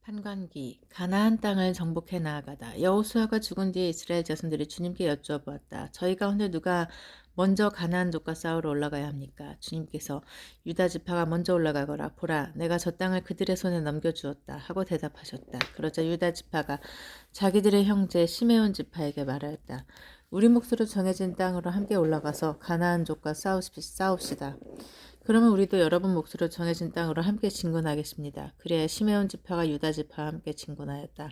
판관기 가나안 땅을 정복해 나아가다 여호수아가 죽은 뒤에 이스라엘 자손들이 주님께 여쭈어보았다. 저희 가운데 누가 먼저 가나안족과 싸우러 올라가야 합니까? 주님께서 유다 지파가 먼저 올라가거라. 보라, 내가 저 땅을 그들의 손에 넘겨주었다 하고 대답하셨다. 그러자 유다 지파가 자기들의 형제 시메온 지파에게 말하였다. 우리 몫으로 정해진 땅으로 함께 올라가서 가나안족과 싸웁시다. 그러면 우리도 여러분 몫으로 정해진 땅으로 함께 진군하겠습니다. 그래야 시메온 지파가 유다 지파와 함께 진군하였다.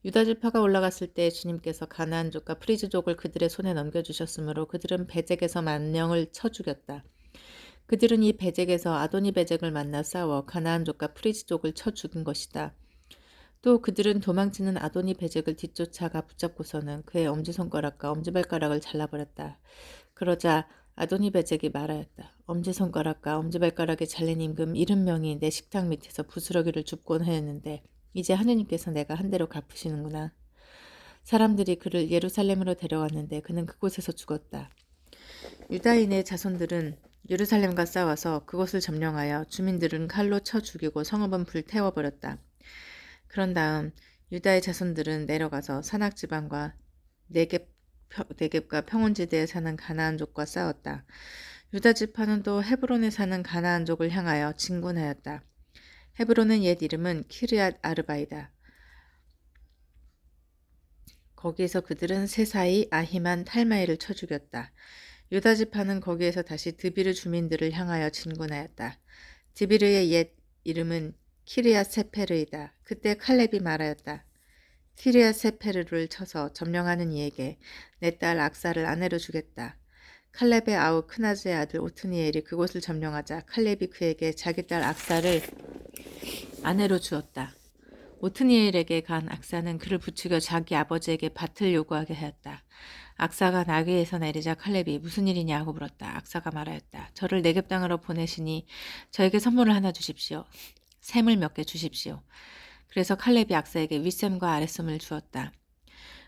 유다 지파가 올라갔을 때 주님께서 가나안족과 프리즈족을 그들의 손에 넘겨주셨으므로 그들은 베잭에서 만명을 쳐 죽였다. 그들은 이 베잭에서 아도니 베잭을 만나 싸워 가나안족과 프리즈족을 쳐 죽인 것이다. 또 그들은 도망치는 아도니 베잭을 뒤쫓아가 붙잡고서는 그의 엄지손가락과 엄지발가락을 잘라버렸다. 그러자 아도니 베잭이 말하였다. 엄지손가락과 엄지발가락이 잘린 임금 70명이 내 식탁 밑에서 부스러기를 줍곤 하였는데 이제 하느님께서 내가 한 대로 갚으시는구나. 사람들이 그를 예루살렘으로 데려왔는데 그는 그곳에서 죽었다. 유다인의 자손들은 예루살렘과 싸워서 그곳을 점령하여 주민들은 칼로 쳐 죽이고 성읍은 불태워버렸다. 그런 다음 유다의 자손들은 내려가서 산악지방과 네겝과 평원지대에 사는 가나안족과 싸웠다. 유다 지파는 또 헤브론에 사는 가나안족을 향하여 진군하였다. 헤브론은 옛 이름은 키르앗 아르바이다. 거기에서 그들은 세사이, 아히만, 탈마이를 쳐 죽였다. 유다 지파는 거기에서 다시 드비르 주민들을 향하여 진군하였다. 드비르의 옛 이름은 키르앗 세페르이다. 그때 칼렙이 말하였다. 키르앗 세페르를 쳐서 점령하는 이에게 내 딸 악사를 아내로 주겠다. 칼렙의 아우 크나즈의 아들 오트니엘이 그곳을 점령하자 칼렙이 그에게 자기 딸 악사를 아내로 주었다. 오트니엘에게 간 악사는 그를 부추겨 자기 아버지에게 밭을 요구하게 하였다. 악사가 나귀에서 내리자 칼렙이 무슨 일이냐고 물었다. 악사가 말하였다. 저를 네겝 땅으로 보내시니 저에게 선물을 하나 주십시오. 샘을 몇 개 주십시오. 그래서 칼렙이 악사에게 윗샘과 아랫샘을 주었다.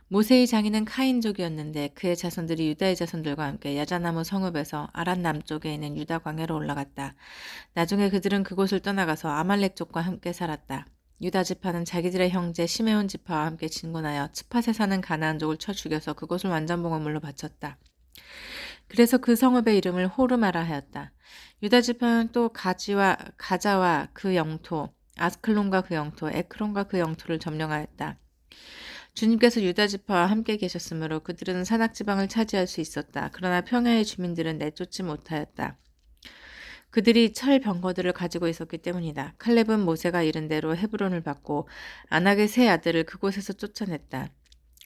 모세의 장인은 카인족이었는데 그의 자손들이 유다의 자손들과 함께 야자나무 성읍에서 아란 남쪽에 있는 유다 광야로 올라갔다. 나중에 그들은 그곳을 떠나가서 아말렉족과 함께 살았다. 유다 지파는 자기들의 형제 시메온 지파와 함께 진군하여 츠팟에 사는 가나안족을 쳐 죽여서 그곳을 완전봉헌물로 바쳤다. 그래서 그 성읍의 이름을 호르마라 하였다. 유다 지파는 또 가자와 그 영토, 아스클론과 그 영토, 에크론과 그 영토를 점령하였다. 주님께서 유다 지파와 함께 계셨으므로 그들은 산악 지방을 차지할 수 있었다. 그러나 평야의 주민들은 내쫓지 못하였다. 그들이 철 병거들을 가지고 있었기 때문이다. 칼렙은 모세가 이른 대로 헤브론을 받고 아낙의 세 아들을 그곳에서 쫓아냈다.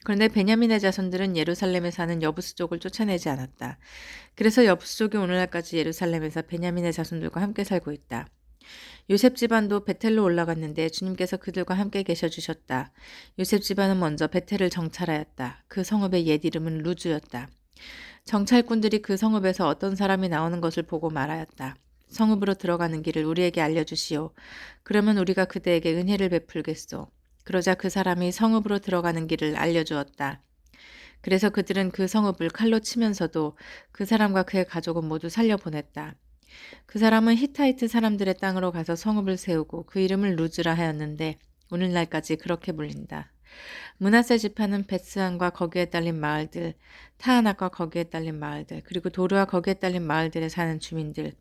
그런데 베냐민의 자손들은 예루살렘에 사는 여부스족을 쫓아내지 않았다. 그래서 여부스족이 오늘날까지 예루살렘에서 베냐민의 자손들과 함께 살고 있다. 요셉 집안도 베텔로 올라갔는데 주님께서 그들과 함께 계셔 주셨다. 요셉 집안은 먼저 베텔을 정찰하였다. 그 성읍의 옛 이름은 루즈였다. 정찰꾼들이 그 성읍에서 어떤 사람이 나오는 것을 보고 말하였다. 성읍으로 들어가는 길을 우리에게 알려주시오. 그러면 우리가 그대에게 은혜를 베풀겠소. 그러자 그 사람이 성읍으로 들어가는 길을 알려주었다. 그래서 그들은 그 성읍을 칼로 치면서도 그 사람과 그의 가족은 모두 살려보냈다. 그 사람은 히타이트 사람들의 땅으로 가서 성읍을 세우고 그 이름을 루즈라 하였는데 오늘날까지 그렇게 불린다. 므낫세 지파는 베스안과 거기에 딸린 마을들, 타하낙과 거기에 딸린 마을들, 그리고 도르와 거기에 딸린 마을들에 사는 주민들,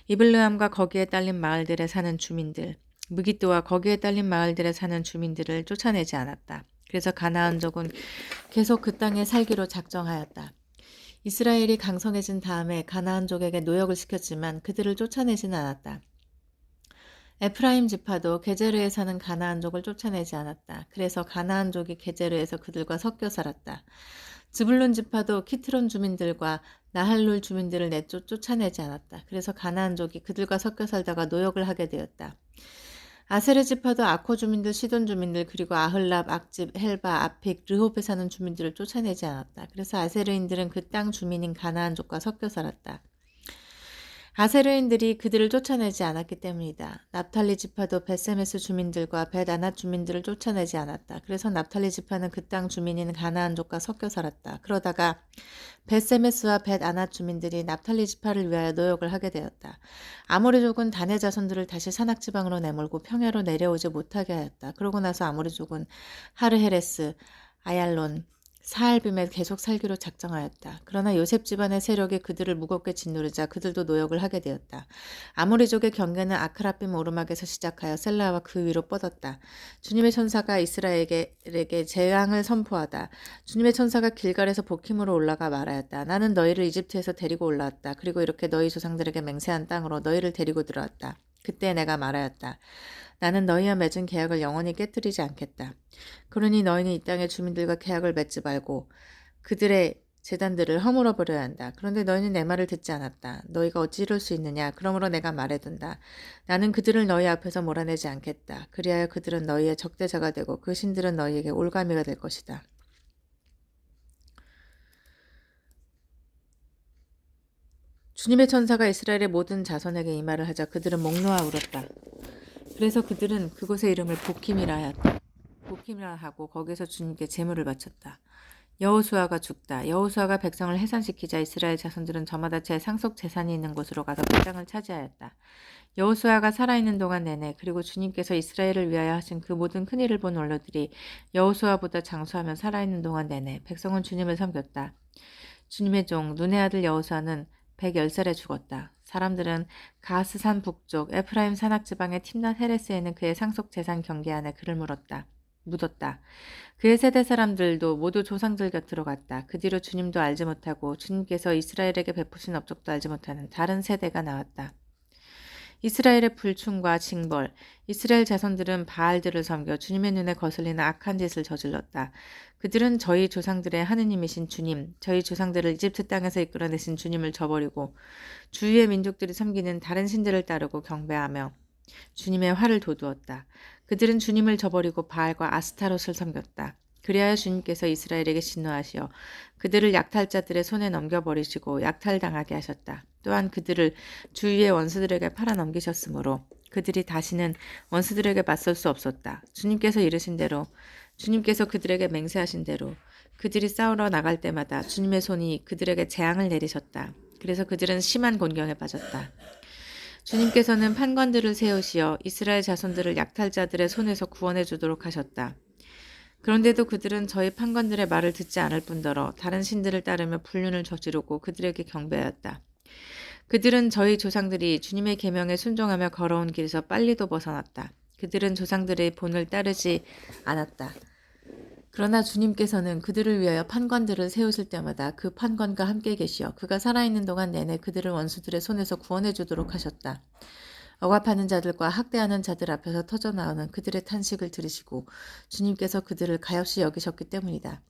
이블르함과 거기에 딸린 마을들에 사는 주민들, 무기또와 거기에 딸린 마을들에 사는 주민들을 쫓아내지 않았다. 그래서 가나안족은 계속 그 땅에 살기로 작정하였다. 이스라엘이 강성해진 다음에 가나안족에게 노역을 시켰지만 그들을 쫓아내지는 않았다. 에프라임 지파도 게제르에 사는 가나안족을 쫓아내지 않았다. 그래서 가나안족이 게제르에서 그들과 섞여 살았다. 즈불론 지파도 키트론 주민들과 나할룰 주민들을 쫓아내지 않았다. 그래서 가나안족이 그들과 섞여 살다가 노역을 하게 되었다. 아세르 지파도 아코 주민들, 시돈 주민들, 그리고 아흘랍, 악집, 헬바, 아픽, 르홉에 사는 주민들을 쫓아내지 않았다. 그래서 아세르인들은 그 땅 주민인 가나안족과 섞여 살았다. 아세르인들이 그들을 쫓아내지 않았기 때문이다. 납탈리 지파도 벳세메스 주민들과 벳아낫 주민들을 쫓아내지 않았다. 그래서 납탈리 지파는 그 땅 주민인 가나안족과 섞여 살았다. 그러다가 벳세메스와 벳아낫 주민들이 납탈리 지파를 위하여 노역을 하게 되었다. 아모리족은 단의 자손들을 다시 산악지방으로 내몰고 평야로 내려오지 못하게 하였다. 그러고 나서 아모리족은 하르헤레스, 아얄론, 사알빔에 계속 살기로 작정하였다. 그러나 요셉 집안의 세력이 그들을 무겁게 짓누르자 그들도 노역을 하게 되었다. 아모리족의 경계는 아크라빔 오르막에서 시작하여 셀라와 그 위로 뻗었다. 주님의 천사가 이스라엘에게 재앙을 선포하다. 주님의 천사가 길갈에서 복힘으로 올라가 말하였다. 나는 너희를 이집트에서 데리고 올라왔다. 그리고 이렇게 너희 조상들에게 맹세한 땅으로 너희를 데리고 들어왔다. 그때 내가 말하였다. 나는 너희와 맺은 계약을 영원히 깨뜨리지 않겠다. 그러니 너희는 이 땅의 주민들과 계약을 맺지 말고 그들의 제단들을 허물어 버려야 한다. 그런데 너희는 내 말을 듣지 않았다. 너희가 어찌 이럴 수 있느냐. 그러므로 내가 말해둔다. 나는 그들을 너희 앞에서 몰아내지 않겠다. 그리하여 그들은 너희의 적대자가 되고 그 신들은 너희에게 올가미가 될 것이다. 주님의 천사가 이스라엘의 모든 자손에게 이 말을 하자 그들은 목 놓아 울었다. 그래서 그들은 그곳의 이름을 복힘이라 하였다. 복힘이라 하고 거기서 주님께 제물을 바쳤다. 여호수아가 죽다. 여호수아가 백성을 해산시키자 이스라엘 자손들은 저마다 제 상속 재산이 있는 곳으로 가서 그 땅을 차지하였다. 여호수아가 살아있는 동안 내내 그리고 주님께서 이스라엘을 위하여 하신 그 모든 큰일을 본 원로들이 여호수아보다 장수하며 살아있는 동안 내내 백성은 주님을 섬겼다. 주님의 종 눈의 아들 여호수아는 110살에 죽었다. 사람들은 가스산 북쪽 에프라임 산악지방의 팀낫 헤레스에 있는 그의 상속 재산 경계 안에 그를 묻었다. 그의 세대 사람들도 모두 조상들 곁으로 갔다. 그 뒤로 주님도 알지 못하고 주님께서 이스라엘에게 베푸신 업적도 알지 못하는 다른 세대가 나왔다. 이스라엘의 불충과 징벌, 이스라엘 자손들은 바알들을 섬겨 주님의 눈에 거슬리는 악한 짓을 저질렀다. 그들은 저희 조상들의 하느님이신 주님, 저희 조상들을 이집트 땅에서 이끌어내신 주님을 저버리고 주위의 민족들이 섬기는 다른 신들을 따르고 경배하며 주님의 화를 돋우었다. 그들은 주님을 저버리고 바알과 아스타롯을 섬겼다. 그리하여 주님께서 이스라엘에게 진노하시어 그들을 약탈자들의 손에 넘겨버리시고 약탈당하게 하셨다. 또한 그들을 주위의 원수들에게 팔아넘기셨으므로 그들이 다시는 원수들에게 맞설 수 없었다. 주님께서 이르신 대로 주님께서 그들에게 맹세하신 대로 그들이 싸우러 나갈 때마다 주님의 손이 그들에게 재앙을 내리셨다. 그래서 그들은 심한 곤경에 빠졌다. 주님께서는 판관들을 세우시어 이스라엘 자손들을 약탈자들의 손에서 구원해 주도록 하셨다. 그런데도 그들은 저희 판관들의 말을 듣지 않을 뿐더러 다른 신들을 따르며 불륜을 저지르고 그들에게 경배하였다. 그들은 저희 조상들이 주님의 계명에 순종하며 걸어온 길에서 빨리도 벗어났다. 그들은 조상들의 본을 따르지 않았다. 그러나 주님께서는 그들을 위하여 판관들을 세우실 때마다 그 판관과 함께 계시어 그가 살아있는 동안 내내 그들을 원수들의 손에서 구원해 주도록 하셨다. 억압하는 자들과 학대하는 자들 앞에서 터져나오는 그들의 탄식을 들으시고 주님께서 그들을 가엾이 여기셨기 때문이다.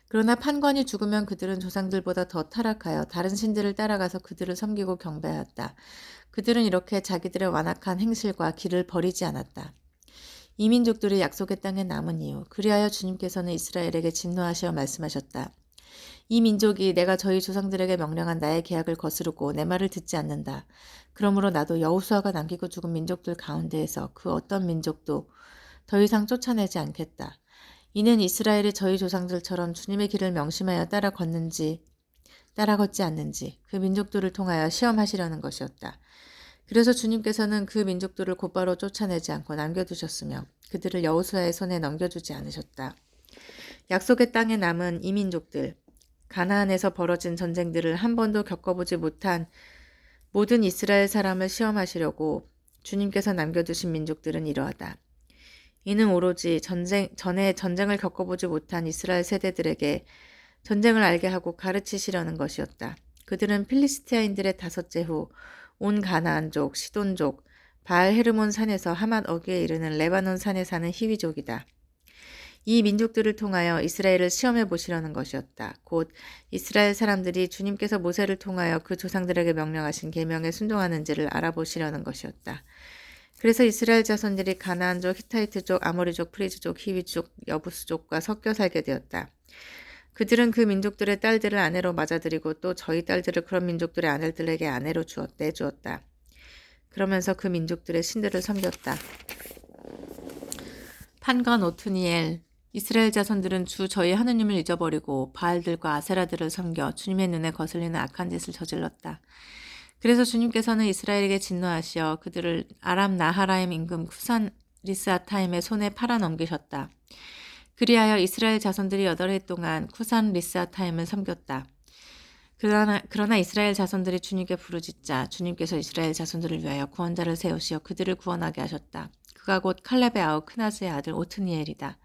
그러나 판관이 죽으면 그들은 조상들보다 더 타락하여 다른 신들을 따라가서 그들을 섬기고 경배하였다. 그들은 이렇게 자기들의 완악한 행실과 길을 버리지 않았다. 이 민족들이 약속의 땅에 남은 이유, 그리하여 주님께서는 이스라엘에게 진노하시어 말씀하셨다. 이 민족이 내가 저희 조상들에게 명령한 나의 계약을 거스르고 내 말을 듣지 않는다. 그러므로 나도 여호수아가 남기고 죽은 민족들 가운데에서 그 어떤 민족도 더 이상 쫓아내지 않겠다. 이는 이스라엘이 저희 조상들처럼 주님의 길을 명심하여 따라 걷지 않는지 그 민족들을 통하여 시험하시려는 것이었다. 그래서 주님께서는 그 민족들을 곧바로 쫓아내지 않고 남겨두셨으며 그들을 여호수아의 손에 넘겨주지 않으셨다. 약속의 땅에 남은 이 민족들, 가나안에서 벌어진 전쟁들을 한 번도 겪어보지 못한 모든 이스라엘 사람을 시험하시려고 주님께서 남겨두신 민족들은 이러하다. 이는 오로지 전에 전쟁을 겪어보지 못한 이스라엘 세대들에게 전쟁을 알게 하고 가르치시려는 것이었다. 그들은 필리스티아인들의 다섯째 후 온 가나안족, 시돈족, 바알 헤르몬 산에서 하맛 어귀에 이르는 레바논 산에 사는 히위족이다. 이 민족들을 통하여 이스라엘을 시험해 보시려는 것이었다. 곧 이스라엘 사람들이 주님께서 모세를 통하여 그 조상들에게 명령하신 계명에 순종하는지를 알아보시려는 것이었다. 그래서 이스라엘 자손들이 가나안족, 히타이트족, 아모리족, 프리즈족, 히위족, 여부스족과 섞여 살게 되었다. 그들은 그 민족들의 딸들을 아내로 맞아들이고 또 저희 딸들을 그런 민족들의 아내들에게 아내로 내주었다. 그러면서 그 민족들의 신들을 섬겼다. 판관 오투니엘, 이스라엘 자손들은 주 저희 하느님을 잊어버리고 바알들과 아세라들을 섬겨 주님의 눈에 거슬리는 악한 짓을 저질렀다. 그래서 주님께서는 이스라엘에게 진노하시어 그들을 아람 나하라임 임금 쿠산 리스아타임의 손에 팔아 넘기셨다. 그리하여 이스라엘 자손들이 8해 동안 쿠산 리스아타임을 섬겼다. 그러나 이스라엘 자손들이 주님께 부르짖자 주님께서 이스라엘 자손들을 위하여 구원자를 세우시어 그들을 구원하게 하셨다. 그가 곧 칼렙의 아우 크나스의 아들 오트니엘이다.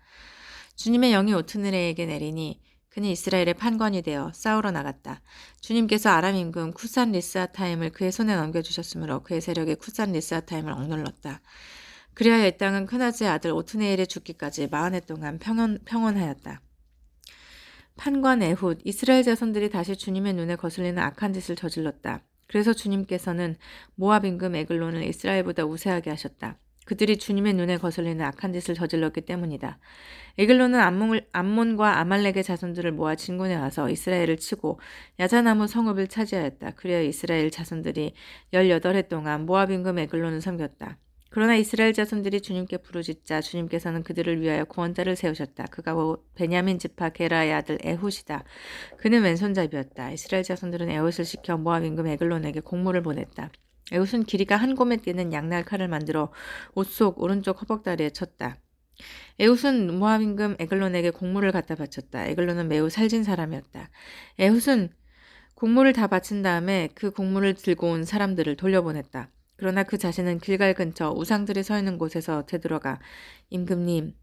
주님의 영이 오트니엘에게 내리니 그는 이스라엘의 판관이 되어 싸우러 나갔다. 주님께서 아람 임금 쿠산 리스아타임을 그의 손에 넘겨주셨으므로 그의 세력이 쿠산 리스아타임을 억눌렀다. 그리하여 이 땅은 크나스의 아들 오트니엘의 죽기까지 40해 동안 평온하였다. 판관 에훗, 이스라엘 자손들이 다시 주님의 눈에 거슬리는 악한 짓을 저질렀다. 그래서 주님께서는 모압 임금 에글론을 이스라엘보다 우세하게 하셨다. 그들이 주님의 눈에 거슬리는 악한 짓을 저질렀기 때문이다. 에글론은 암몬과 아말렉의 자손들을 모아 진군해 와서 이스라엘을 치고 야자나무 성읍을 차지하였다. 그리하여 이스라엘 자손들이 18해 동안 모압 임금 에글론을 섬겼다. 그러나 이스라엘 자손들이 주님께 부르짖자 주님께서는 그들을 위하여 구원자를 세우셨다. 그가 베냐민 지파 게라의 아들 에훗이다. 그는 왼손잡이였다. 이스라엘 자손들은 에훗을 시켜 모압 임금 에글론에게 공물을 보냈다. 에훗은 길이가 한 곶에 뛰는 양날 칼을 만들어 옷 속 오른쪽 허벅다리에 쳤다. 에훗은 모압 임금 에글론에게 공물을 갖다 바쳤다. 에글론은 매우 살진 사람이었다. 에훗은 공물을 다 바친 다음에 그 공물을 들고 온 사람들을 돌려보냈다. 그러나 그 자신은 길갈 근처 우상들이 서 있는 곳에서 되돌아가 임금님,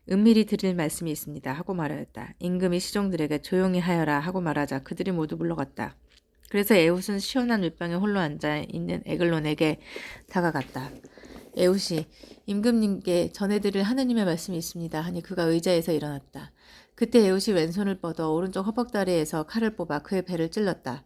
은밀히 드릴 말씀이 있습니다 하고 말하였다. 임금이 시종들에게 조용히 하여라 하고 말하자 그들이 모두 물러갔다. 그래서 에훗은 시원한 윗방에 홀로 앉아 있는 에글론에게 다가갔다. 에훗이 임금님께 전해드릴 하느님의 말씀이 있습니다 하니 그가 의자에서 일어났다. 그때 에훗이 왼손을 뻗어 오른쪽 허벅다리에서 칼을 뽑아 그의 배를 찔렀다.